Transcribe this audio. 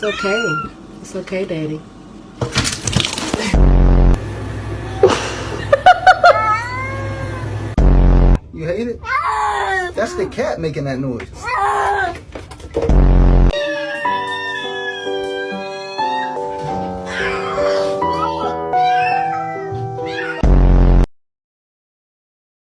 okay. It's okay, Daddy. You hate it? That's the cat making that noise.